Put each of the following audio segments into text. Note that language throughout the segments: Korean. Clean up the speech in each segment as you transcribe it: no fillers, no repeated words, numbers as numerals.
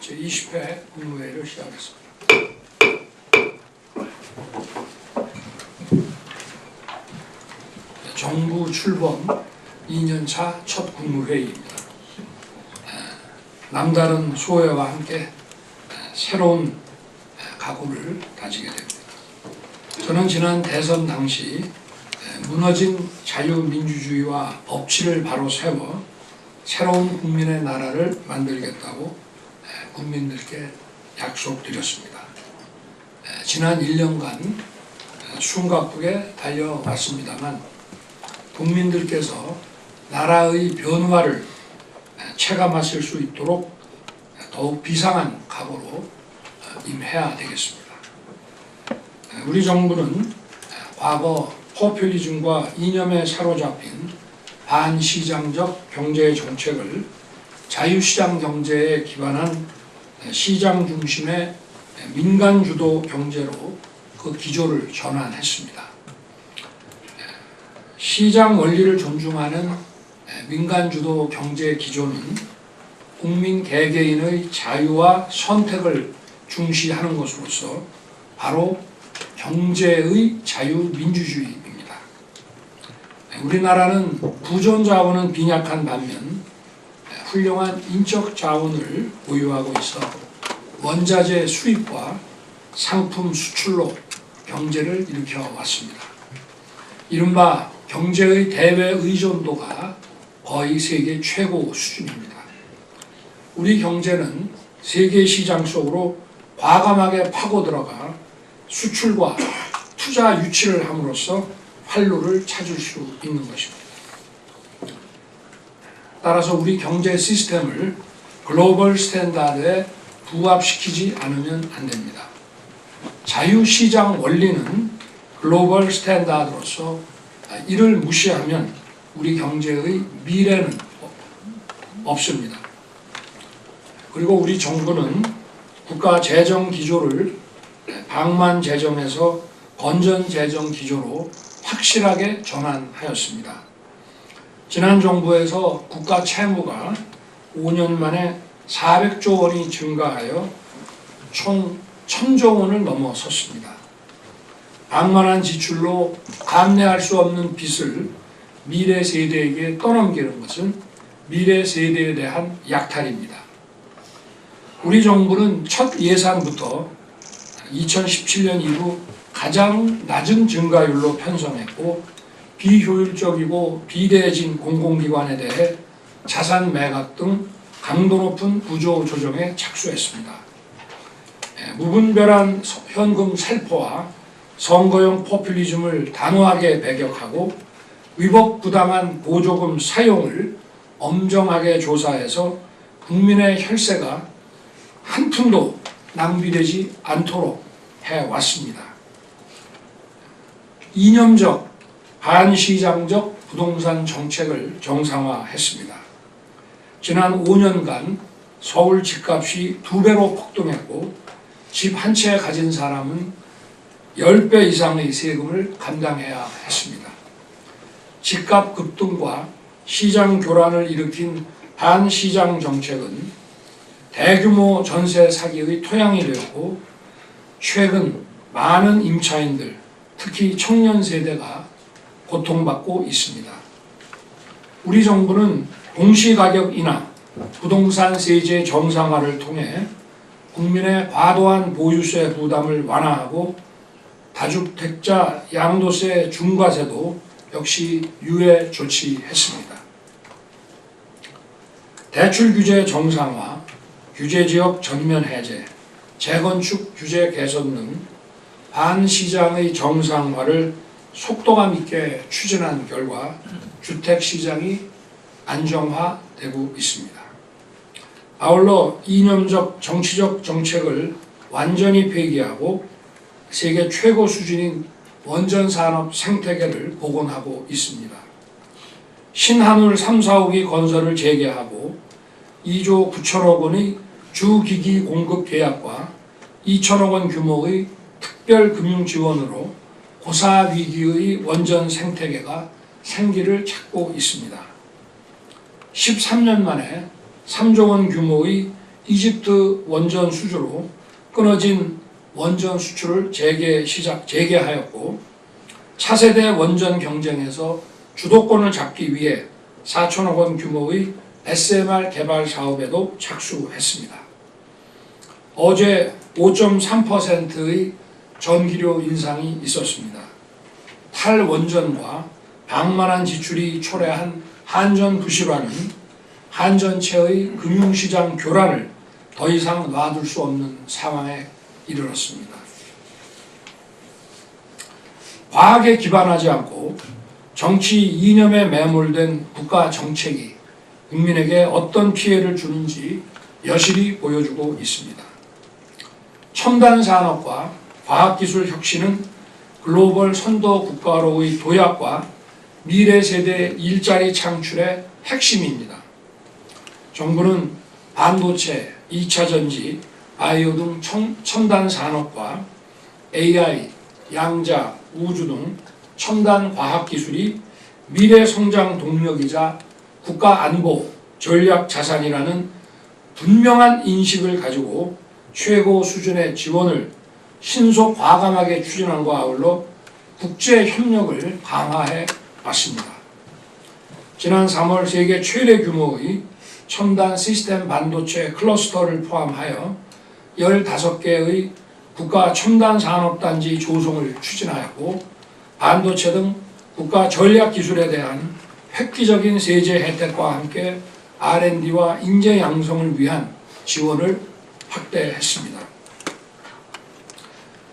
제20회 국무회의를 시작하겠습니다. 정부 출범 2년차 첫 국무회의입니다. 남다른 소회와 함께 새로운 각오를 다지게 됩니다. 저는 지난 대선 당시 무너진 자유민주주의와 법치를 바로 세워 새로운 국민의 나라를 만들겠다고 국민들께 약속드렸습니다. 지난 1년간 숨가쁘게 달려왔습니다만 국민들께서 나라의 변화를 체감하실 수 있도록 더욱 비상한 각오로 임해야 되겠습니다. 우리 정부는 과거 포퓰리즘과 이념에 사로잡힌 반시장적 경제 정책을 자유시장 경제에 기반한 시장 중심의 민간주도 경제로 그 기조를 전환했습니다. 시장 원리를 존중하는 민간주도 경제 기조는 국민 개개인의 자유와 선택을 중시하는 것으로서 바로 경제의 자유민주주의입니다. 우리나라는 부존 자원은 빈약한 반면 훌륭한 인적 자원을 보유하고 있어 원자재 수입과 상품 수출로 경제를 일으켜 왔습니다. 이른바 경제의 대외 의존도가 거의 세계 최고 수준입니다. 우리 경제는 세계 시장 속으로 과감하게 파고들어가 수출과 투자 유치를 함으로써 활로를 찾을 수 있는 것입니다. 따라서 우리 경제 시스템을 글로벌 스탠다드에 부합시키지 않으면 안 됩니다. 자유시장 원리는 글로벌 스탠다드로서 이를 무시하면 우리 경제의 미래는 없습니다. 그리고 우리 정부는 국가 재정 기조를 방만 재정에서 건전 재정 기조로 확실하게 전환하였습니다. 지난 정부에서 국가 채무가 5년 만에 400조 원이 증가하여 총 1000조 원을 넘어섰습니다. 방만한 지출로 감내할 수 없는 빚을 미래 세대에게 떠넘기는 것은 미래 세대에 대한 약탈입니다. 우리 정부는 첫 예산부터 2017년 이후 가장 낮은 증가율로 편성했고 비효율적이고 비대해진 공공기관에 대해 자산 매각 등 강도 높은 구조 조정에 착수했습니다. 무분별한 현금 살포와 선거용 포퓰리즘을 단호하게 배격하고 위법 부당한 보조금 사용을 엄정하게 조사해서 국민의 혈세가 한 푼도 낭비되지 않도록 해왔습니다. 이념적, 반시장적 부동산 정책을 정상화했습니다. 지난 5년간 서울 집값이 2배로 폭등했고 집 한 채 가진 사람은 10배 이상의 세금을 감당해야 했습니다. 집값 급등과 시장 교란을 일으킨 반시장 정책은 대규모 전세 사기의 토양이 되었고 최근 많은 임차인들, 특히 청년 세대가 고통받고 있습니다. 우리 정부는 공시가격 인하, 부동산 세제 정상화를 통해 국민의 과도한 보유세 부담을 완화하고 다주택자 양도세 중과세도 역시 유예 조치했습니다. 대출 규제 정상화, 규제지역 전면 해제, 재건축 규제 개선 등 반시장의 정상화를 속도감 있게 추진한 결과 주택시장이 안정화되고 있습니다. 아울러 이념적 정치적 정책을 완전히 폐기하고 세계 최고 수준인 원전산업 생태계를 복원하고 있습니다. 신한울 3, 4호기 건설을 재개하고 2조 9천억 원의 주기기 공급 계약과 2천억 원 규모의 특별금융지원으로 고사위기의 원전 생태계가 생기를 찾고 있습니다. 13년 만에 3조 원 규모의 이집트 원전 수주로 끊어진 원전 수출을 재개하였고 차세대 원전 경쟁에서 주도권을 잡기 위해 4천억 원 규모의 SMR 개발 사업에도 착수했습니다. 어제 5.3%의 전기료 인상이 있었습니다. 탈원전과 방만한 지출이 초래한 한전 부실화는 한전체의 금융시장 교란을 더 이상 놔둘 수 없는 상황에 이르렀습니다. 과학에 기반하지 않고 정치 이념에 매몰된 국가 정책이 국민에게 어떤 피해를 주는지 여실히 보여주고 있습니다. 첨단 산업과 과학기술 혁신은 글로벌 선도 국가로의 도약과 미래 세대 일자리 창출의 핵심입니다. 정부는 반도체, 2차 전지, 바이오 등 첨단 산업과 AI, 양자, 우주 등 첨단 과학기술이 미래 성장 동력이자 국가 안보, 전략 자산이라는 분명한 인식을 가지고 최고 수준의 지원을 신속 과감하게 추진함과 아울러 국제 협력을 강화해 왔습니다. 지난 3월 세계 최대 규모의 첨단 시스템 반도체 클러스터를 포함하여 15개의 국가 첨단 산업단지 조성을 추진하였고 반도체 등 국가 전략 기술에 대한 획기적인 세제 혜택과 함께 R&D와 인재 양성을 위한 지원을 확대했습니다.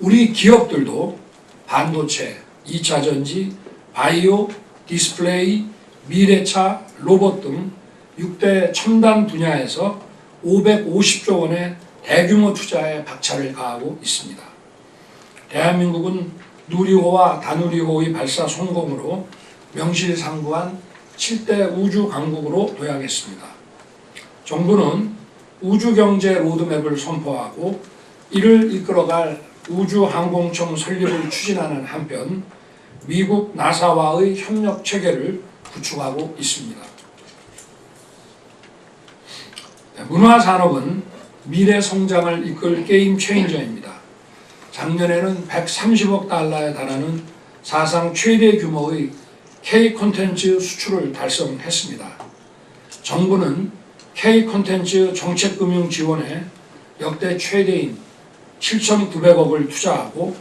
우리 기업들도 반도체, 2차 전지, 바이오, 디스플레이, 미래차, 로봇 등 6대 첨단 분야에서 550조 원의 대규모 투자에 박차를 가하고 있습니다. 대한민국은 누리호와 다누리호의 발사 성공으로 명실상부한 7대 우주 강국으로 도약했습니다. 정부는 우주경제 로드맵을 선포하고 이를 이끌어갈 우주항공청 설립을 추진하는 한편 미국 나사와의 협력 체계를 구축하고 있습니다. 문화산업은 미래 성장을 이끌 게임 체인저입니다. 작년에는 130억 달러에 달하는 사상 최대 규모의 K 콘텐츠 수출을 달성했습니다. 정부는 K 콘텐츠 정책금융 지원에 역대 최대인 7,900억을 투자하고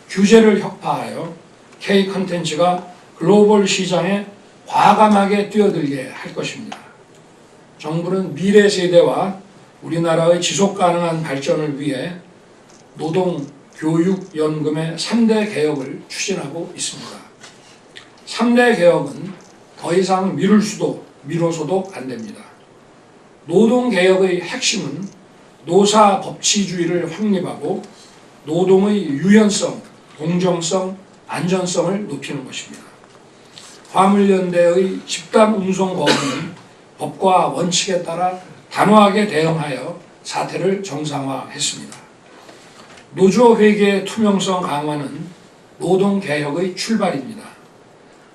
규제를 혁파하여 K 콘텐츠가 글로벌 시장에 과감하게 뛰어들게 할 것입니다. 정부는 미래 세대와 우리나라의 지속 가능한 발전을 위해 노동, 교육, 연금의 3대 개혁을 추진하고 있습니다. 3대 개혁은 더 이상 미뤄서도 안 됩니다. 노동개혁의 핵심은 노사 법치주의를 확립하고 노동의 유연성, 공정성, 안전성을 높이는 것입니다. 화물연대의 집단 운송 거부는 법과 원칙에 따라 단호하게 대응하여 사태를 정상화했습니다. 노조회계의 투명성 강화는 노동개혁의 출발입니다.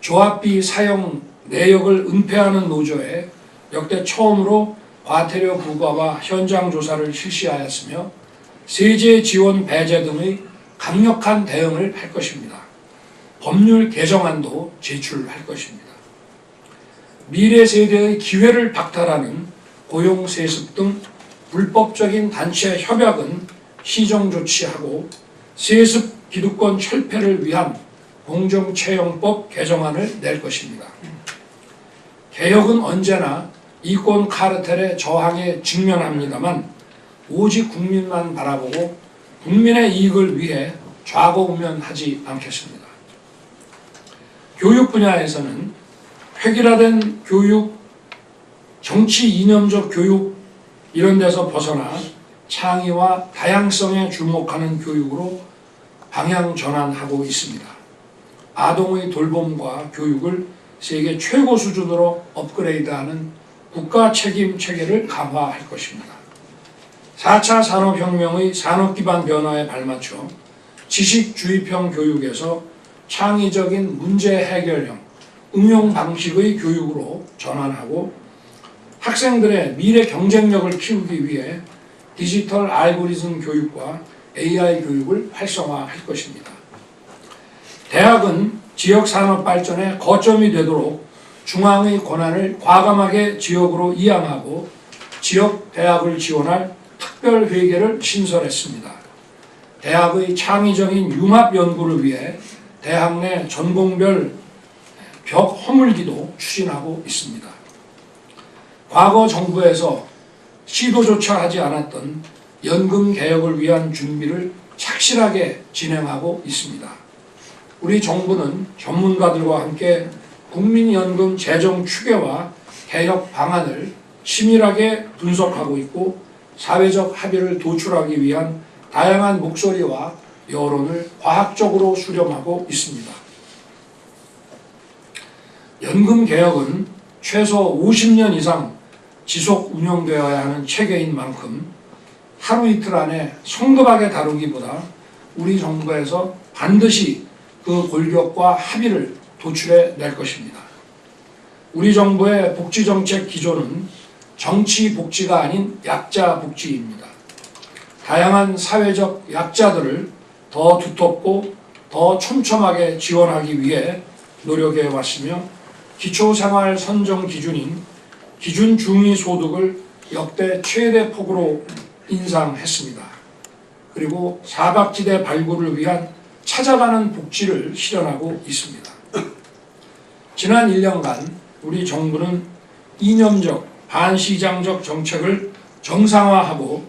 조합비 사용 내역을 은폐하는 노조에 역대 처음으로 과태료 부과와 현장 조사를 실시하였으며 세제 지원 배제 등의 강력한 대응을 할 것입니다. 법률 개정안도 제출할 것입니다. 미래 세대의 기회를 박탈하는 고용 세습 등 불법적인 단체 협약은 시정 조치하고 세습 기득권 철폐를 위한 공정채용법 개정안을 낼 것입니다. 개혁은 언제나 이권 카르텔의 저항에 직면합니다만 오직 국민만 바라보고 국민의 이익을 위해 좌고우면하지 않겠습니다. 교육 분야에서는 획일화된 교육, 정치 이념적 교육 이런 데서 벗어나 창의와 다양성에 주목하는 교육으로 방향 전환하고 있습니다. 아동의 돌봄과 교육을 세계 최고 수준으로 업그레이드하는 국가 책임 체계를 강화할 것입니다. 4차 산업혁명의 산업기반 변화에 발맞춰 지식주입형 교육에서 창의적인 문제 해결형, 응용 방식의 교육으로 전환하고 학생들의 미래 경쟁력을 키우기 위해 디지털 알고리즘 교육과 AI 교육을 활성화할 것입니다. 대학은 지역 산업 발전의 거점이 되도록 중앙의 권한을 과감하게 지역으로 이양하고 지역 대학을 지원할 특별회계를 신설했습니다. 대학의 창의적인 융합 연구를 위해 대학 내 전공별 벽 허물기도 추진하고 있습니다. 과거 정부에서 시도조차 하지 않았던 연금 개혁을 위한 준비를 착실하게 진행하고 있습니다. 우리 정부는 전문가들과 함께 국민연금 재정 추계와 개혁 방안을 치밀하게 분석하고 있고 사회적 합의를 도출하기 위한 다양한 목소리와 여론을 과학적으로 수렴하고 있습니다. 연금 개혁은 최소 50년 이상 지속 운영되어야 하는 체계인 만큼 하루 이틀 안에 성급하게 다루기보다 우리 정부에서 반드시 그 골격과 합의를 도출해 낼 것입니다. 우리 정부의 복지정책 기조는 정치 복지가 아닌 약자 복지입니다. 다양한 사회적 약자들을 더 두텁고 더 촘촘하게 지원하기 위해 노력해 왔으며 기초생활 선정 기준인 기준 중위소득을 역대 최대 폭으로 인상했습니다. 그리고 사각지대 발굴을 위한 찾아가는 복지를 실현하고 있습니다. 지난 1년간 우리 정부는 이념적, 반시장적 정책을 정상화하고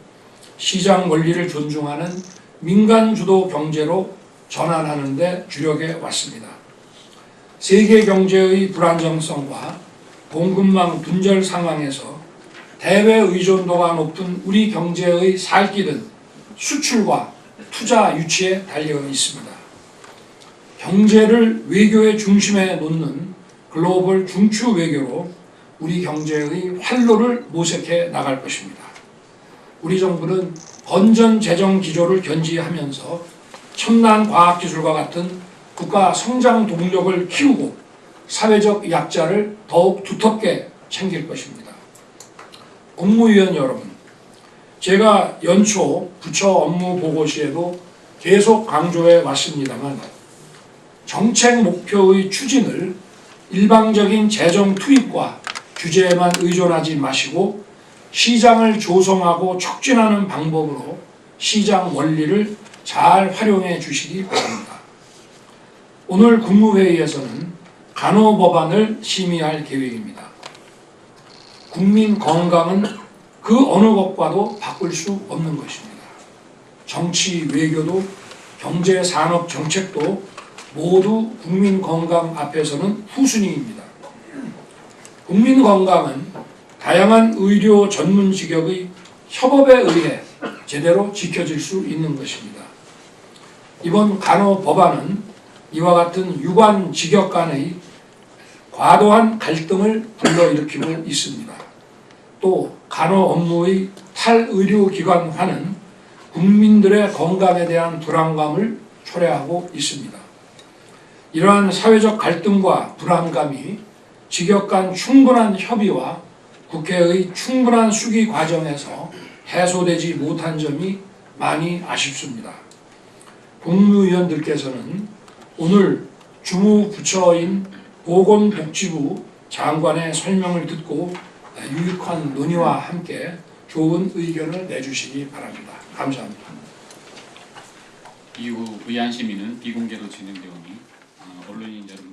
시장 원리를 존중하는 민간주도 경제로 전환하는 데 주력해 왔습니다. 세계 경제의 불안정성과 공급망 분절 상황에서 대외 의존도가 높은 우리 경제의 살길은 수출과 투자 유치에 달려 있습니다. 경제를 외교의 중심에 놓는 글로벌 중추 외교로 우리 경제의 활로를 모색해 나갈 것입니다. 우리 정부는 건전 재정 기조를 견지하면서 첨단 과학기술과 같은 국가 성장 동력을 키우고 사회적 약자를 더욱 두텁게 챙길 것입니다. 국무위원 여러분, 제가 연초 부처 업무 보고 시에도 계속 강조해 왔습니다만 정책 목표의 추진을 일방적인 재정 투입과 규제에만 의존하지 마시고 시장을 조성하고 촉진하는 방법으로 시장 원리를 잘 활용해 주시기 바랍니다. 오늘 국무회의에서는 간호법안을 심의할 계획입니다. 국민 건강은 그 어느 것과도 바꿀 수 없는 것입니다. 정치, 외교도 경제, 산업, 정책도 모두 국민 건강 앞에서는 후순위입니다. 국민 건강은 다양한 의료 전문 직역의 협업에 의해 제대로 지켜질 수 있는 것입니다. 이번 간호 법안은 이와 같은 유관 직역 간의 과도한 갈등을 불러일으키고 있습니다. 또 간호 업무의 탈의료기관화는 국민들의 건강에 대한 불안감을 초래하고 있습니다. 이러한 사회적 갈등과 불안감이 직역 간 충분한 협의와 국회의 충분한 수기 과정에서 해소되지 못한 점이 많이 아쉽습니다. 국무위원들께서는 오늘 주무부처인 보건복지부 장관의 설명을 듣고 유익한 논의와 함께 좋은 의견을 내주시기 바랍니다. 감사합니다. 이후 의안 심의는 비공개로 진행되오니 언론인 여러분